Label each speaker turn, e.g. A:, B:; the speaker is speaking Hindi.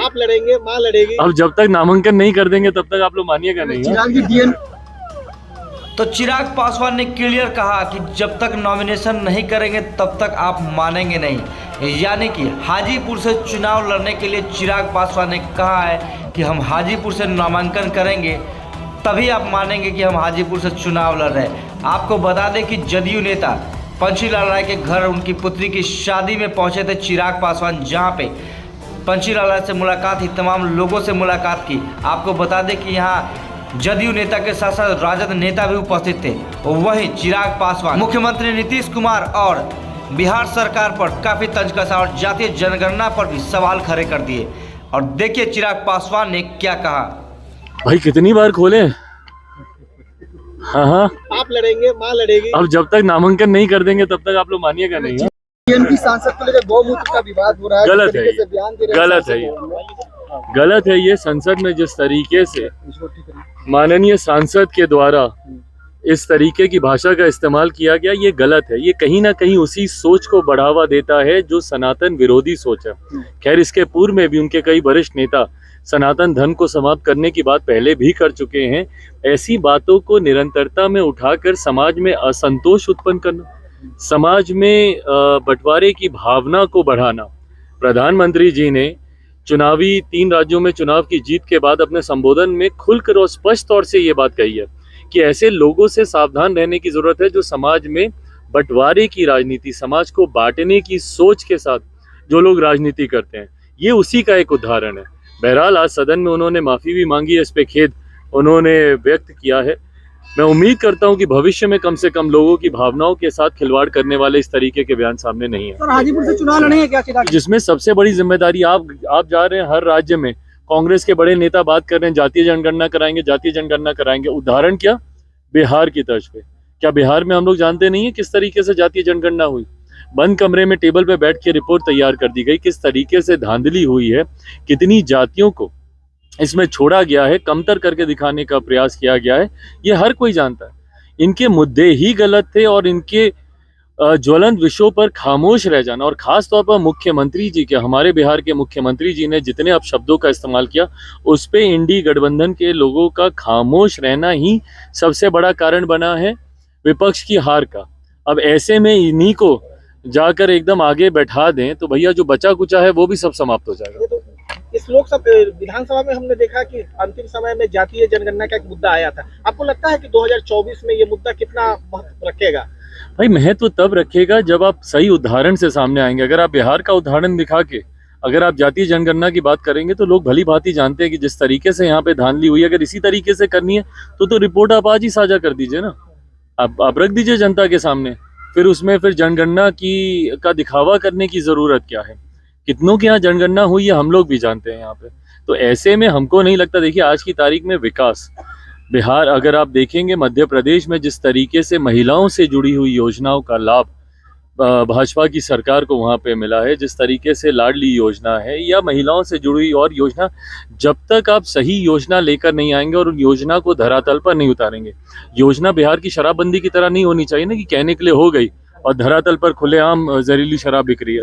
A: आप लड़ेंगे, माँ लड़ेगी।
B: अब जब तक नामांकन नहीं कर देंगे तब तक आप लोग मानिएगा नहीं।
C: तो चिराग पासवान ने क्लियर कहा कि जब तक नॉमिनेशन नहीं करेंगे तब तक आप मानेंगे नहीं। यानी कि हाजीपुर से चुनाव लड़ने के लिए चिराग पासवान ने कहा है कि हम हाजीपुर से नामांकन करेंगे तभी आप मानेंगे कि हम हाजीपुर से चुनाव लड़ रहे हैं। आपको बता दें कि जदयू नेता पंचीलाल राय के घर उनकी पुत्री की शादी में पहुंचे थे चिराग पासवान, जहां पे पंचीलाल राय से मुलाकात ही तमाम लोगों से मुलाकात की। आपको बता दें कि यहाँ जदयू नेता के साथ साथ राजद नेता भी उपस्थित थे। वहीं चिराग पासवान मुख्यमंत्री नीतीश कुमार और बिहार सरकार पर काफ़ी तंज कसा और जातीय जनगणना पर भी सवाल खड़े कर दिए। और देखिए चिराग पासवान ने क्या कहा।
B: भाई कितनी बार खोले? हाँ,
A: आप लड़ेंगे, माँ लड़ेगी।
B: अब जब तक नामांकन नहीं कर देंगे तब तक आप लोग मानिएगा नहीं।
A: टीएमसी सांसद को लेकर गौमूत्र का विवाद हो रहा है।
B: गलत है, गलत है ये। संसद में जिस तरीके से माननीय सांसद के द्वारा इस तरीके की भाषा का इस्तेमाल किया गया, ये गलत है। ये कहीं ना कहीं उसी सोच को बढ़ावा देता है जो सनातन विरोधी सोच है। खैर, इसके पूर्व में भी उनके कई वरिष्ठ नेता सनातन धर्म को समाप्त करने की बात पहले भी कर चुके हैं। ऐसी बातों को निरंतरता में उठाकर समाज में असंतोष उत्पन्न करना, समाज में बंटवारे की भावना को बढ़ाना। प्रधानमंत्री जी ने चुनावी 3 राज्यों में चुनाव की जीत के बाद अपने संबोधन में खुलकर और स्पष्ट तौर से ये बात कही है कि ऐसे लोगों से सावधान रहने की जरूरत है जो समाज में बंटवारे की राजनीति, समाज को बांटने की सोच के साथ जो लोग राजनीति करते हैं। ये उसी का एक उदाहरण है। बहरहाल आज सदन में उन्होंने माफी भी मांगी है, इस पे खेद उन्होंने व्यक्त किया है। मैं उम्मीद करता हूं कि भविष्य में कम से कम लोगों की भावनाओं के साथ खिलवाड़ करने वाले इस तरीके के बयान सामने नहीं है।
A: सर, हाजीपुर से चुनाव लड़ेंगे क्या?
B: जिसमें सबसे बड़ी जिम्मेदारी आप जा रहे हैं। हर राज्य में कांग्रेस के बड़े नेता बात कर रहे हैं जातीय जनगणना कराएंगे, जातीय जनगणना कराएंगे। उदाहरण क्या? बिहार की तर्ज पे। क्या बिहार में हम लोग जानते नहीं है किस तरीके से जातीय जनगणना हुई? बंद कमरे में टेबल पे बैठ के रिपोर्ट तैयार कर दी गई। किस तरीके से धांधली हुई है, कितनी जातियों को इसमें छोड़ा गया है, कमतर करके दिखाने का प्रयास किया गया है, ये हर कोई जानता है। इनके मुद्दे ही गलत थे और इनके ज्वलंत विषयों पर खामोश रह जाना, और खास तौर पर मुख्यमंत्री जी के, हमारे बिहार के मुख्यमंत्री जी ने जितने अपशब्दों का इस्तेमाल किया, उस पे इंडी गठबंधन के लोगों का खामोश रहना ही सबसे बड़ा कारण बना है विपक्ष की हार का। अब ऐसे में इन्हीं को जाकर एकदम आगे बैठा दें तो भैया जो बचा कुचा है वो भी सब समाप्त हो जाएगा।
A: इस लोकसभा विधानसभा में हमने देखा कि अंतिम समय में जातीय जनगणना का एक मुद्दा आया था। आपको लगता है कि 2024 में ये मुद्दा कितना महत्व रखेगा?
B: भाई महत्व तब रखेगा जब आप सही उदाहरण से सामने आएंगे। अगर आप बिहार का उदाहरण दिखा के अगर आप जातीय जनगणना की बात करेंगे तो लोग भली भांति जानते हैं कि जिस तरीके से यहाँ पे धांधली हुई, अगर इसी तरीके से करनी है तो रिपोर्ट आप आज ही साझा कर दीजिए ना। आप रख दीजिए जनता के सामने। फिर उसमें फिर जनगणना का दिखावा करने की जरूरत क्या है? कितनों के यहाँ जनगणना हुई है हम लोग भी जानते हैं यहाँ पे। तो ऐसे में हमको नहीं लगता, देखिए आज की तारीख में विकास बिहार, अगर आप देखेंगे मध्य प्रदेश में जिस तरीके से महिलाओं से जुड़ी हुई योजनाओं का लाभ भाजपा की सरकार को वहाँ पे मिला है, जिस तरीके से लाडली योजना है या महिलाओं से जुड़ी हुई और योजना, जब तक आप सही योजना लेकर नहीं आएंगे और उन योजना को धरातल पर नहीं उतारेंगे। योजना बिहार की शराबबंदी की तरह नहीं होनी चाहिए ना कि कहने के लिए हो गई और धरातल पर खुलेआम जहरीली शराब बिक रही है।